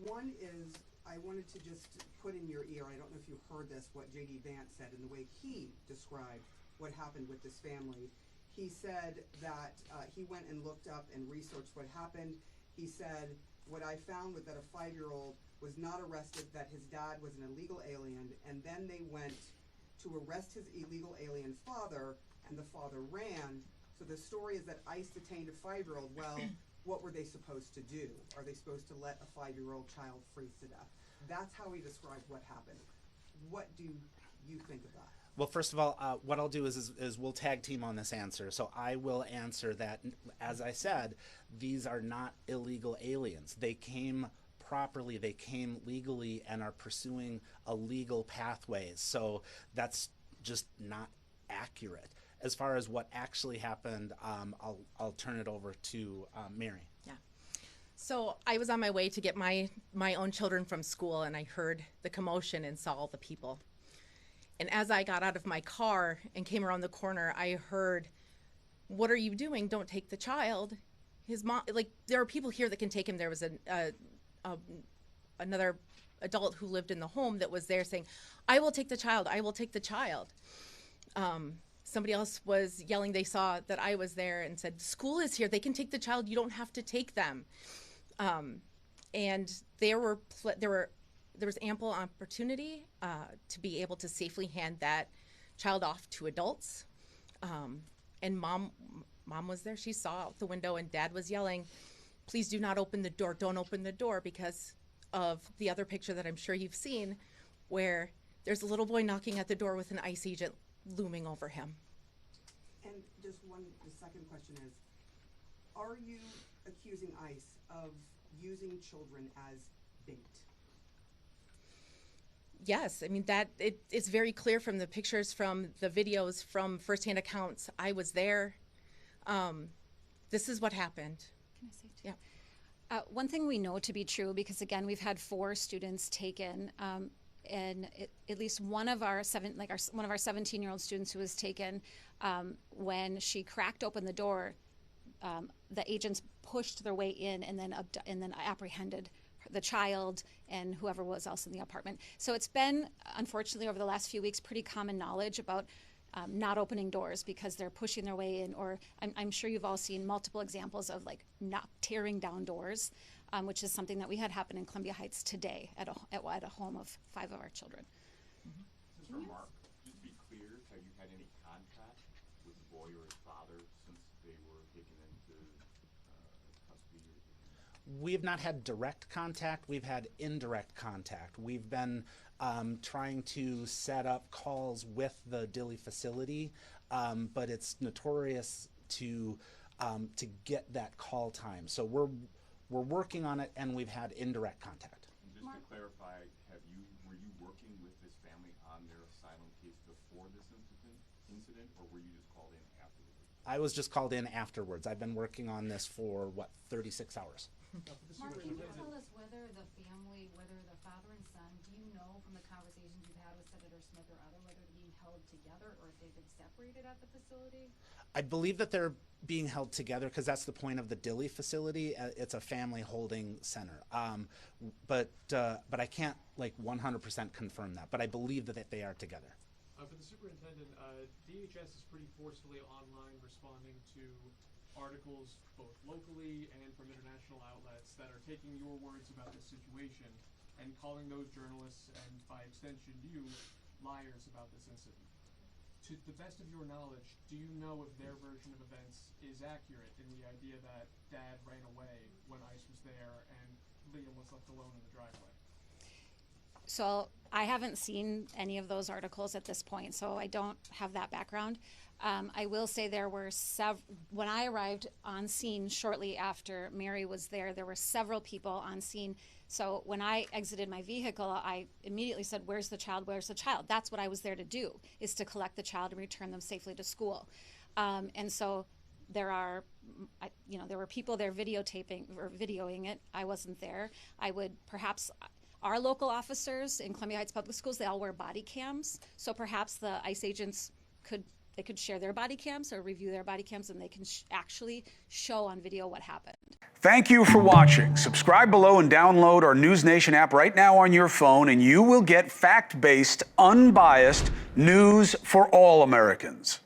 One is, I wanted to just put in your ear, I don't know if you heard this, what J.D. Vance said and the way he described what happened with this family. He said that he went and looked up and researched what happened. He said, what I found was that a 5-year-old was not arrested, that his dad was an illegal alien, and then they went to arrest his illegal alien father, and the father ran. So the story is that ICE detained a 5-year-old. Well, what were they supposed to do? Are they supposed to let a 5-year-old child freeze to death? That's how he described what happened. What do you think of that? Well, first of all, what I'll do is we'll tag team on this answer. So I will answer that, as I said, these are not illegal aliens. They came properly, they came legally and are pursuing a legal pathway. So that's just not accurate. As far as what actually happened, I'll turn it over to Mary. Yeah. So I was on my way to get my own children from school, and I heard the commotion and saw all the people. And as I got out of my car and came around the corner, I heard, "What are you doing? Don't take the child." His mom, like, there are people here that can take him. There was another adult who lived in the home that was there saying, "I will take the child. I will take the child." Somebody else was yelling. They saw that I was there and said, "School is here. They can take the child. You don't have to take them." And there was ample opportunity to be able to safely hand that child off to adults. And mom was there. She saw out the window, and dad was yelling, "Please do not open the door. Don't open the door," because of the other picture that I'm sure you've seen, where there's a little boy knocking at the door with an ICE agent looming over him. And just the second question is, are you accusing ICE of using children as bait? Yes, I mean, it's very clear from the pictures, from the videos, from firsthand accounts. I was there. This is what happened. Can I say too? Yeah. One thing we know to be true, because again, we've had 4 students taken, and at least one of our 17-year-old students who was taken, when she cracked open the door, the agents pushed their way in and then apprehended the child and whoever was else in the apartment. So it's been, unfortunately, over the last few weeks, pretty common knowledge about not opening doors because they're pushing their way in, or I'm sure you've all seen multiple examples of like not tearing down doors, which is something that we had happen in Columbia Heights today at a home of 5 of our children. Mm-hmm. This is for Mark. Just to be clear, have you had any contact with the boy or his father since they were taken into custody? We have not had direct contact. We've had indirect contact. We've been trying to set up calls with the Dilley facility, but it's notorious to get that call time. So we're working on it, and we've had indirect contact. And just to clarify, were you working with this family on their asylum case before this incident, or were you just called in afterwards? I was just called in afterwards. I've been working on this for, 36 hours. Mark, can you tell us whether the family, whether the father and son, do you know from the conversations you've had with Senator Smith or other, whether they're being held together or if they've been separated at the facility? I believe that they're being held together because that's the point of the Dilley facility. It's a family holding center. But I can't 100% confirm that. But I believe that they are together. For the superintendent, DHS is pretty forcefully online responding to articles both locally and from international outlets that are taking your words about this situation and calling those journalists and by extension you liars about this incident. To the best of your knowledge, do you know if their version of events is accurate in the idea that dad ran away when ICE was there and Liam was left alone in the driveway? So I haven't seen any of those articles at this point, so I don't have that background. I will say there were when I arrived on scene shortly after Mary was there were several people on scene. So when I exited my vehicle, I immediately said, "Where's the child? Where's the child?" That's what I was there to do, is to collect the child and return them safely to school. And so there were people there videotaping or videoing it. I wasn't there. I would perhaps, our local officers in Columbia Heights Public Schools, they all wear body cams. So perhaps the ICE agents could they could share their body cams or review their body cams, and they can actually show on video what happened. Thank you for watching. Subscribe below and download our NewsNation app right now on your phone, and you will get fact-based, unbiased news for all Americans.